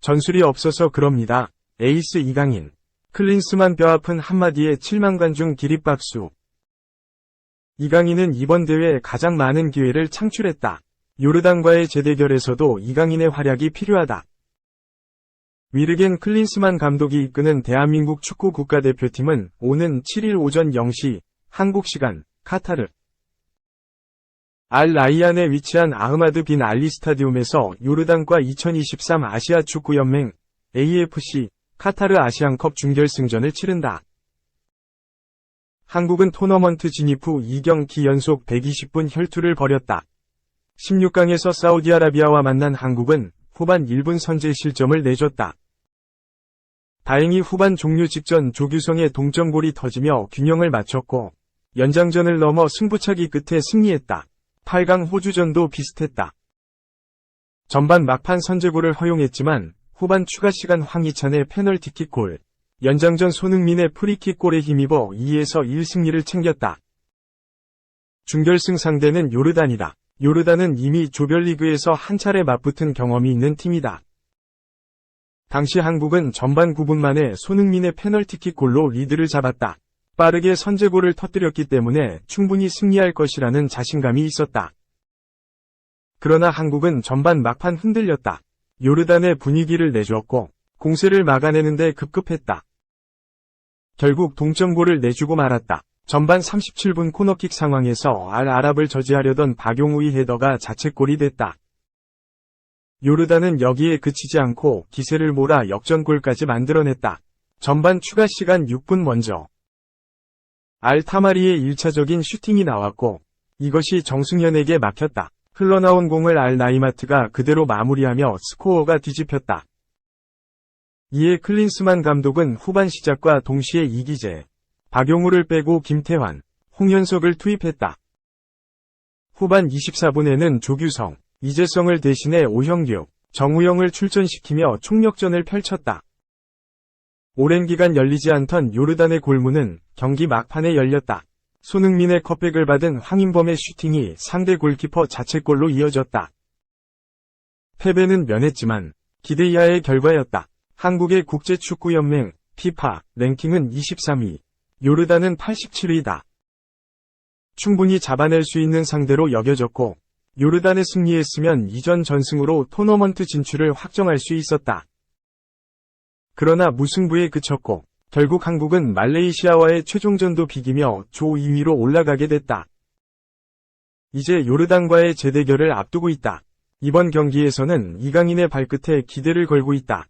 전술이 없어서 그럽니다. 에이스 이강인. 클린스만 뼈아픈 한마디에 7만 관중 기립박수. 이강인은 이번 대회에 가장 많은 기회를 창출했다. 요르단과의 재대결에서도 이강인의 활약이 필요하다. 위르겐 클린스만 감독이 이끄는 대한민국 축구 국가대표팀은 오는 7일 오전 0시 한국 시간 카타르 알 라이안에 위치한 아흐마드 빈 알리 스타디움에서 요르단과 2023 아시아 축구연맹 AFC 카타르 아시안컵 준결승전을 치른다. 한국은 토너먼트 진입 후 2경기 연속 120분 혈투를 벌였다. 16강에서 사우디아라비아와 만난 한국은 후반 1분 선제 실점을 내줬다. 다행히 후반 종료 직전 조규성의 동점골이 터지며 균형을 맞췄고 연장전을 넘어 승부차기 끝에 승리했다. 8강 호주전도 비슷했다. 전반 막판 선제골을 허용했지만 후반 추가 시간 황희찬의 페널티킥 골, 연장전 손흥민의 프리킥 골에 힘입어 2에서 1 승리를 챙겼다. 준결승 상대는 요르단이다. 요르단은 이미 조별리그에서 한 차례 맞붙은 경험이 있는 팀이다. 당시 한국은 전반 9분 만에 손흥민의 페널티킥 골로 리드를 잡았다. 빠르게 선제골을 터뜨렸기 때문에 충분히 승리할 것이라는 자신감이 있었다. 그러나 한국은 전반 막판 흔들렸다. 요르단의 분위기를 내주었고 공세를 막아내는데 급급했다. 결국 동점골을 내주고 말았다. 전반 37분 코너킥 상황에서 알 아랍을 저지하려던 박용우의 헤더가 자책골이 됐다. 요르단은 여기에 그치지 않고 기세를 몰아 역전골까지 만들어냈다. 전반 추가 시간 6분 먼저 알 타마리의 1차적인 슈팅이 나왔고 이것이 정승현에게 막혔다. 흘러나온 공을 알 나이마트가 그대로 마무리하며 스코어가 뒤집혔다. 이에 클린스만 감독은 후반 시작과 동시에 이기재, 박용우를 빼고 김태환, 홍현석을 투입했다. 후반 24분에는 조규성, 이재성을 대신해 오형규, 정우영을 출전시키며 총력전을 펼쳤다. 오랜 기간 열리지 않던 요르단의 골문은 경기 막판에 열렸다. 손흥민의 컵백을 받은 황인범의 슈팅이 상대 골키퍼 자책골로 이어졌다. 패배는 면했지만 기대 이하의 결과였다. 한국의 국제축구연맹 FIFA 랭킹은 23위, 요르단은 87위다. 충분히 잡아낼 수 있는 상대로 여겨졌고 요르단에 승리했으면 이전 전승으로 토너먼트 진출을 확정할 수 있었다. 그러나 무승부에 그쳤고 결국 한국은 말레이시아와의 최종전도 비기며 조 2위로 올라가게 됐다. 이제 요르단과의 재대결을 앞두고 있다. 이번 경기에서는 이강인의 발끝에 기대를 걸고 있다.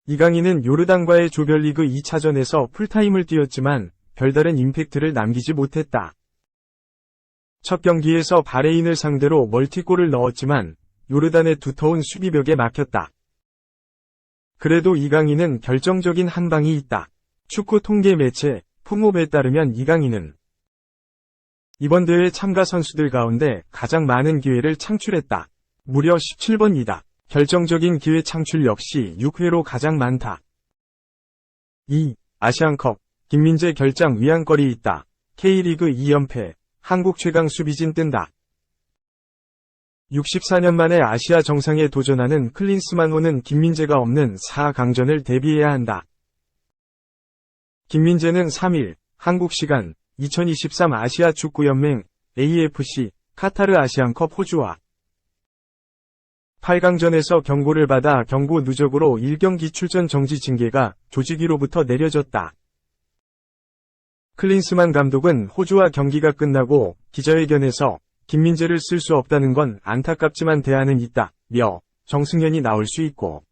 이강인은 요르단과의 조별리그 2차전에서 풀타임을 뛰었지만 별다른 임팩트를 남기지 못했다. 첫 경기에서 바레인을 상대로 멀티골을 넣었지만 요르단의 두터운 수비벽에 막혔다. 그래도 이강인은 결정적인 한 방이 있다. 축구 통계 매체 풋몹에 따르면 이강인은 이번 대회 참가 선수들 가운데 가장 많은 기회를 창출했다. 무려 17번이다. 결정적인 기회 창출 역시 6회로 가장 많다. 2. 아시안컵 김민재 결장 위안거리 있다. K리그 2연패 한국 최강 수비진 뜬다. 64년 만에 아시아 정상에 도전하는 클린스만호는 김민재가 없는 4강전을 대비해야 한다. 김민재는 3일 한국 시간 2023 아시아 축구연맹 AFC 카타르 아시안컵 호주와 8강전에서 경고를 받아 경고 누적으로 1경기 출전 정지 징계가 조직위로부터 내려졌다. 클린스만 감독은 호주와 경기가 끝나고 기자회견에서 김민재를 쓸 수 없다는 건 안타깝지만 대안은 있다며 정승현이 나올 수 있고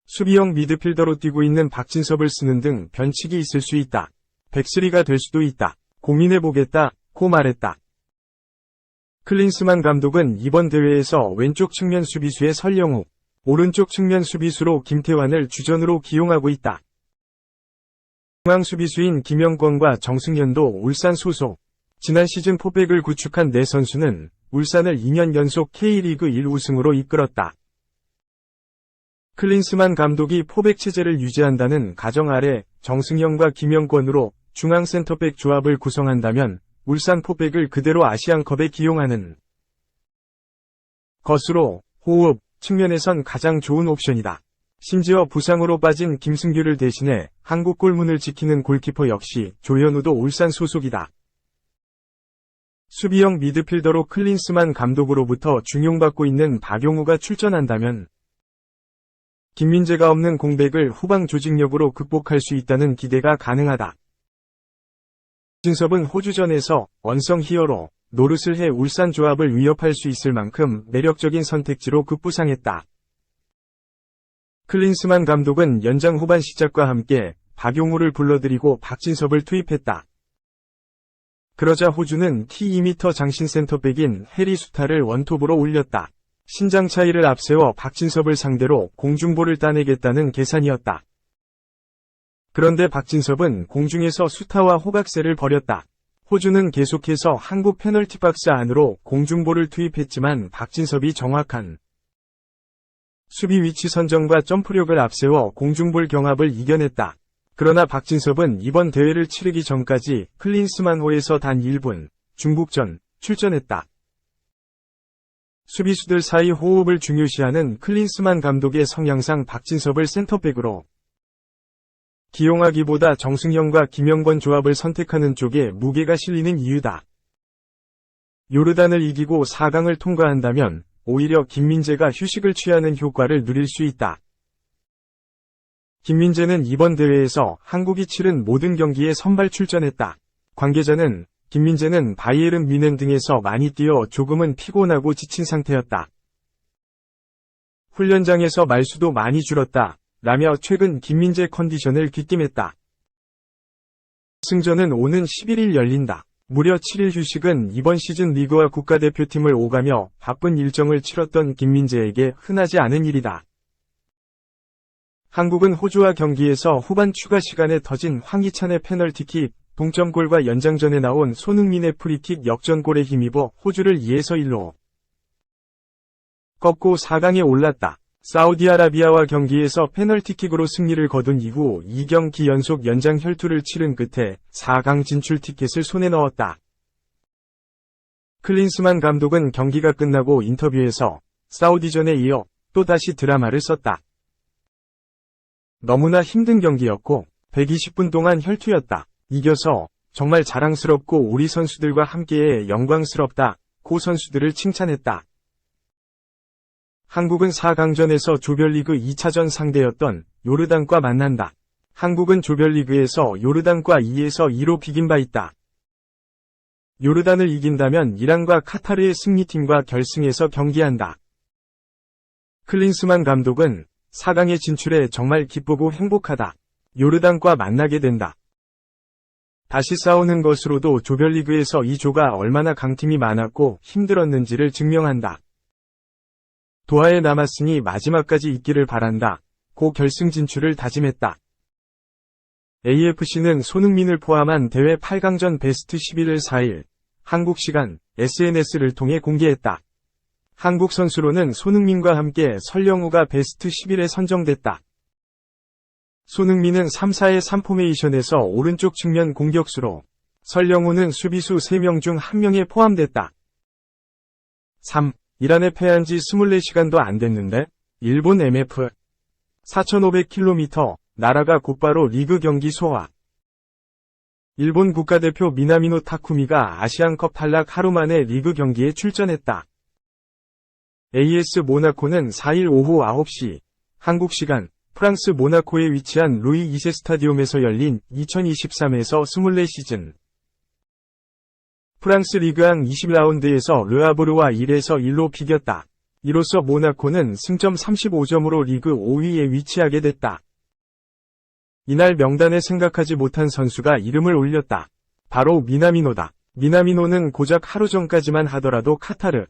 수비형 미드필더로 뛰고 있는 박진섭을 쓰는 등 변칙이 있을 수 있다. 백스리가 될 수도 있다. 고민해보겠다고 말했다. 클린스만 감독은 이번 대회에서 왼쪽 측면 수비수의 설영우, 오른쪽 측면 수비수로 김태환을 주전으로 기용하고 있다. 중앙 수비수인 김영권과 정승현도 울산 소속. 지난 시즌 포백을 구축한 네 선수는 울산을 2년 연속 K리그 1 우승으로 이끌었다. 클린스만 감독이 포백 체제를 유지한다는 가정 아래 정승현과 김영권으로 중앙 센터백 조합을 구성한다면 울산 포백을 그대로 아시안컵에 기용하는 것으로 호흡 측면에선 가장 좋은 옵션이다. 심지어 부상으로 빠진 김승규를 대신해 한국 골문을 지키는 골키퍼 역시 조현우도 울산 소속이다. 수비형 미드필더로 클린스만 감독으로부터 중용받고 있는 박용우가 출전한다면 김민재가 없는 공백을 후방 조직력으로 극복할 수 있다는 기대가 가능하다. 박진섭은 호주전에서 언성 히어로 노릇을 해 울산 조합을 위협할 수 있을 만큼 매력적인 선택지로 급부상했다. 클린스만 감독은 연장 후반 시작과 함께 박용우를 불러들이고 박진섭을 투입했다. 그러자 호주는 키 2m 장신 센터백인 해리 수타를 원톱으로 올렸다. 신장 차이를 앞세워 박진섭을 상대로 공중볼을 따내겠다는 계산이었다. 그런데 박진섭은 공중에서 수타와 호각세를 벌였다. 호주는 계속해서 한국 페널티 박스 안으로 공중볼을 투입했지만 박진섭이 정확한 수비 위치 선정과 점프력을 앞세워 공중볼 경합을 이겨냈다. 그러나 박진섭은 이번 대회를 치르기 전까지 클린스만호에서 단 1분, 중국전, 출전했다. 수비수들 사이 호흡을 중요시하는 클린스만 감독의 성향상 박진섭을 센터백으로 기용하기보다 정승현과 김영권 조합을 선택하는 쪽에 무게가 실리는 이유다. 요르단을 이기고 4강을 통과한다면 오히려 김민재가 휴식을 취하는 효과를 누릴 수 있다. 김민재는 이번 대회에서 한국이 치른 모든 경기에 선발 출전했다. 관계자는 김민재는 바이에른 뮌헨 등에서 많이 뛰어 조금은 피곤하고 지친 상태였다. 훈련장에서 말수도 많이 줄었다. 라며 최근 김민재 컨디션을 귀띔했다. 승전은 오는 11일 열린다. 무려 7일 휴식은 이번 시즌 리그와 국가대표팀을 오가며 바쁜 일정을 치렀던 김민재에게 흔하지 않은 일이다. 한국은 호주와 경기에서 후반 추가 시간에 터진 황희찬의 페널티킥, 동점골과 연장전에 나온 손흥민의 프리킥 역전골에 힘입어 호주를 2-1로 꺾고 4강에 올랐다. 사우디아라비아와 경기에서 페널티킥으로 승리를 거둔 이후 2경기 연속 연장 혈투를 치른 끝에 4강 진출 티켓을 손에 넣었다. 클린스만 감독은 경기가 끝나고 인터뷰에서 사우디전에 이어 또다시 드라마를 썼다. 너무나 힘든 경기였고 120분 동안 혈투였다. 이겨서 정말 자랑스럽고 우리 선수들과 함께해 영광스럽다. 고 선수들을 칭찬했다. 한국은 4강전에서 조별리그 2차전 상대였던 요르단과 만난다. 한국은 조별리그에서 요르단과 2-2로 비긴 바 있다. 요르단을 이긴다면 이란과 카타르의 승리팀과 결승에서 경기한다. 클린스만 감독은 4강에 진출해 정말 기쁘고 행복하다. 요르단과 만나게 된다. 다시 싸우는 것으로도 조별리그에서 이 조가 얼마나 강팀이 많았고 힘들었는지를 증명한다. 도하에 남았으니 마지막까지 있기를 바란다. 고 결승 진출을 다짐했다. AFC는 손흥민을 포함한 대회 8강전 베스트 11을 4일 한국 시간 SNS를 통해 공개했다. 한국 선수로는 손흥민과 함께 설령우가 베스트 11에 선정됐다. 손흥민은 3-4-3 포메이션에서 오른쪽 측면 공격수로, 설령우는 수비수 3명 중 1명에 포함됐다. 3. 이란에 패한 지 24시간도 안 됐는데? 일본 MF 4,500km, 나라가 곧바로 리그 경기 소화. 일본 국가대표 미나미노 타쿠미가 아시안컵 탈락 하루 만에 리그 경기에 출전했다. AS 모나코는 4일 오후 9시, 한국 시간, 프랑스 모나코에 위치한 루이 2세 스타디움에서 열린 2023에서 24 시즌 프랑스 리그앙 20라운드에서 르아보르와 1-1로 비겼다. 이로써 모나코는 승점 35점으로 리그 5위에 위치하게 됐다. 이날 명단에 생각하지 못한 선수가 이름을 올렸다. 바로 미나미노다. 미나미노는 고작 하루 전까지만 하더라도 카타르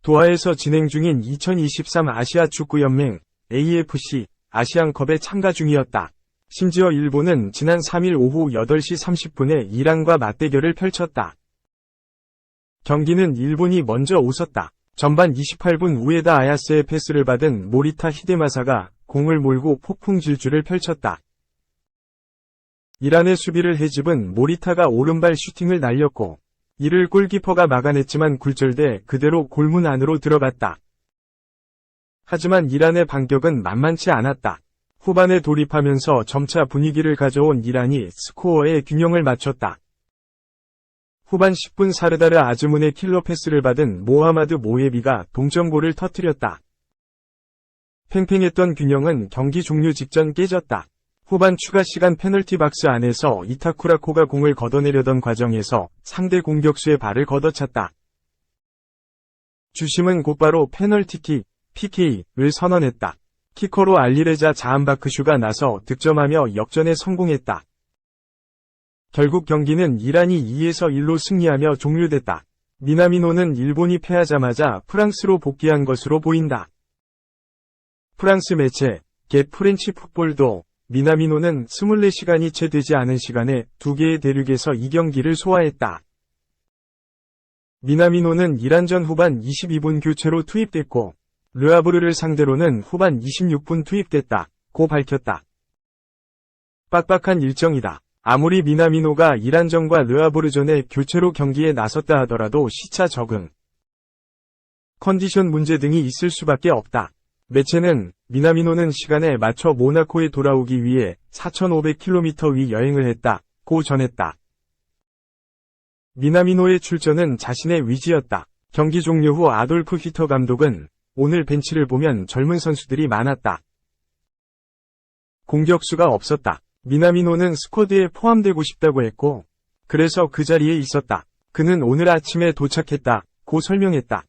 도하에서 진행 중인 2023 아시아 축구연맹 AFC 아시안컵에 참가 중이었다. 심지어 일본은 지난 3일 오후 8시 30분에 이란과 맞대결을 펼쳤다. 경기는 일본이 먼저 웃었다. 전반 28분 우에다 아야스의 패스를 받은 모리타 히데마사가 공을 몰고 폭풍 질주를 펼쳤다. 이란의 수비를 헤집은 모리타가 오른발 슈팅을 날렸고 이를 골키퍼가 막아냈지만 굴절돼 그대로 골문 안으로 들어갔다. 하지만 이란의 반격은 만만치 않았다. 후반에 돌입하면서 점차 분위기를 가져온 이란이 스코어의 균형을 맞췄다. 후반 10분 사르다르 아즈문의 킬러 패스를 받은 모하마드 모예비가 동점골을 터뜨렸다. 팽팽했던 균형은 경기 종료 직전 깨졌다. 후반 추가 시간 페널티 박스 안에서 이타쿠라코가 공을 걷어내려던 과정에서 상대 공격수의 발을 걷어찼다. 주심은 곧바로 페널티킥, PK를 선언했다. 키커로 알리레자 자한바크슈가 나서 득점하며 역전에 성공했다. 결국 경기는 이란이 2에서 1로 승리하며 종료됐다. 미나미노는 일본이 패하자마자 프랑스로 복귀한 것으로 보인다. 프랑스 매체 겟 프렌치 풋볼도 미나미노는 24시간이 채 되지 않은 시간에 2개의 대륙에서 이 경기를 소화했다. 미나미노는 이란전 후반 22분 교체로 투입됐고 르아브르를 상대로는 후반 26분 투입됐다. 고 밝혔다. 빡빡한 일정이다. 아무리 미나미노가 이란전과 르아브르전에 교체로 경기에 나섰다 하더라도 시차 적응, 컨디션 문제 등이 있을 수밖에 없다. 매체는 미나미노는 시간에 맞춰 모나코에 돌아오기 위해 4,500km 위 여행을 했다. 고 전했다. 미나미노의 출전은 자신의 위지였다. 경기 종료 후 아돌프 히터 감독은 오늘 벤치를 보면 젊은 선수들이 많았다. 공격수가 없었다. 미나미노는 스쿼드에 포함되고 싶다고 했고, 그래서 그 자리에 있었다. 그는 오늘 아침에 도착했다. 고 설명했다.